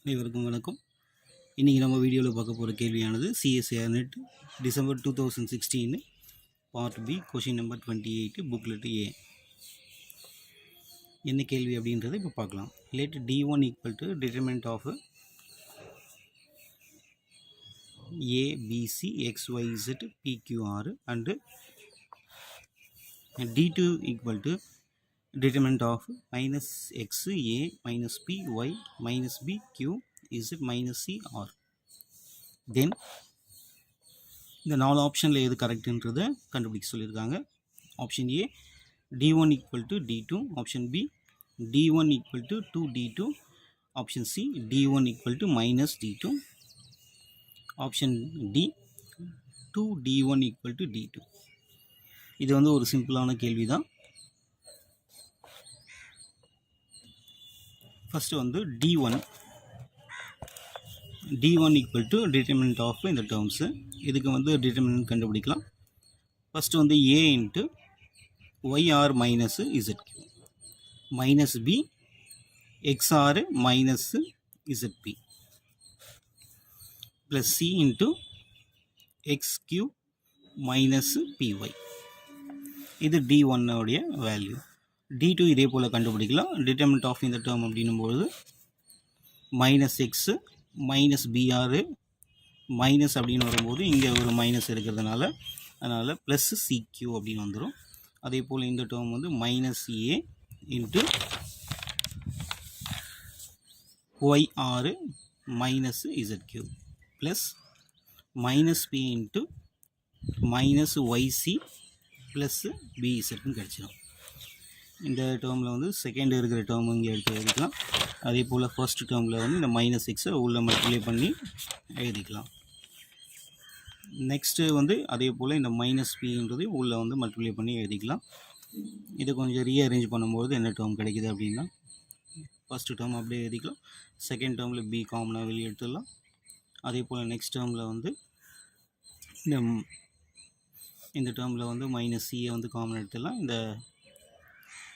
அனைவருக்கும் வணக்கம். இன்றைக்கி நம்ம வீடியோவில் பார்க்க போகிற கேள்வியானது CSR net December 2016 part B question number 28 booklet A. என்ன கேள்வி அப்படின்றத இப்போ பார்க்கலாம். Let D1 equal to determinant of ABC XYZ PQR and D2 equal to determinant of minus x a minus p y minus b q z minus c r. Then இந்த 4 ஆப்ஷனில் எது கரெக்டுன்றதை கண்டுபிடிக்க சொல்லியிருக்காங்க. Option A d1 equal to d2, option B d1 equal to 2d2, option C d1 equal to minus d2, option D 2d1 equal to d2. இது வந்து ஒரு சிம்பிளான கேள்வி தான். ஃபஸ்ட்டு வந்து D1 equal to determinant of இந்த terms. இதுக்கு வந்து டிட்டர்மினன்ட் கண்டுபிடிக்கலாம். ஃபஸ்ட்டு வந்து A into YR minus ZQ minus B XR minus ZP plus C into XQ minus PY. இது D1 உடைய வேல்யூ. D2 இதே போல் கண்டுபிடிக்கலாம். டிட்டர்மினன்ட் ஆஃப் இந்த டேர்ம் அப்படின்னும்போது minus X minus PR minus அப்படின்னு வரும்போது இங்கே ஒரு மைனஸ் இருக்கிறதுனால அதனால் ப்ளஸ் சிக்யூ அப்படின்னு வந்துடும். அதே போல் இந்த டேர்ம் வந்து minus A into YR minus ZQ plus minus B into minus YC plus பிஇசட்னு கிடச்சிடும். இந்த டேர்மில் வந்து செகண்ட் இருக்கிற டேர்ம் இங்கே எடுத்து எழுதிக்கலாம். அதே போல் ஃபர்ஸ்ட் டேர்மில் வந்து இந்த மைனஸ் எக்ஸை உள்ளே மல்டிப்ளை பண்ணி எழுதிக்கலாம். நெக்ஸ்ட்டு வந்து அதே போல் இந்த மைனஸ் பின்றது உள்ளே வந்து மல்டிப்ளை பண்ணி எழுதிக்கலாம். இதை கொஞ்சம் ரீஅரேஞ்ச் பண்ணும்போது என்ன டேர்ம் கிடைக்குது அப்படின்னா ஃபஸ்ட்டு டேர்ம் அப்படியே எழுதிக்கலாம். செகண்ட் டேர்மில் பி காமனாக வெளியே எடுத்துடலாம். அதே போல் நெக்ஸ்ட் டேர்மில் வந்து இந்த டேர்மில் வந்து மைனஸ் சியை வந்து காமன் எடுத்துடலாம்.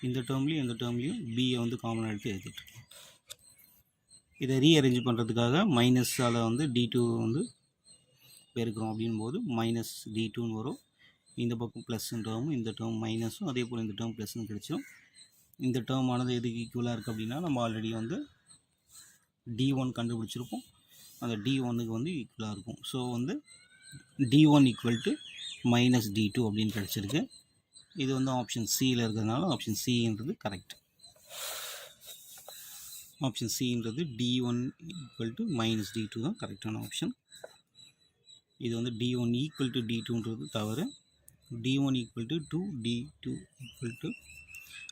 இந்த டேர்ம்லேயும் பியை வந்து காமன் எடுத்து எழுதிட்டுருக்கோம். இதை ரீஅரேஞ்ச் பண்ணுறதுக்காக மைனஸால் வந்து D2 வந்து பெருக்கிறோம் அப்படின்போது மைனஸ் D2ன்னு வரும். இந்த பக்கம் ப்ளஸ்ன்னு டேர்மும் இந்த டேர்ம் மைனஸும் அதே போல் இந்த டேர்ம் ப்ளஸ்ன்னு கிடச்சிடும். இந்த டேர்மானது எதுக்கு ஈக்குவலாக இருக்குது அப்படின்னா நம்ம ஆல்ரெடி வந்து D1 கண்டுபிடிச்சிருப்போம். அந்த D1க்கு வந்து ஈக்குவலாக இருக்கும். ஸோ வந்து D1 equal to minus D2 அப்படின்னு கிடச்சிருக்கு. இது வந்து ஆப்ஷன் சியில் இருக்கிறதுனால ஆப்ஷன் சின்றது கரெக்ட். ஆப்ஷன் சின்றது D1 equal to minus D2 தான் கரெக்டான ஆப்ஷன். இது வந்து D1 ஈக்குவல் டு D2ன்றது தவறு. D1 equal to 2D2 equal to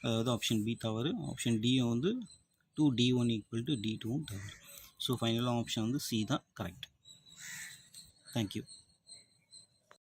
அதாவது ஆப்ஷன் பி தவறு. ஆப்ஷன் டி வந்து 2D1 ஈக்குவல் டு D2வும் தவறு. ஸோ ஃபைனலாக ஆப்ஷன் வந்து சி தான் கரெக்ட். தேங்க்யூ.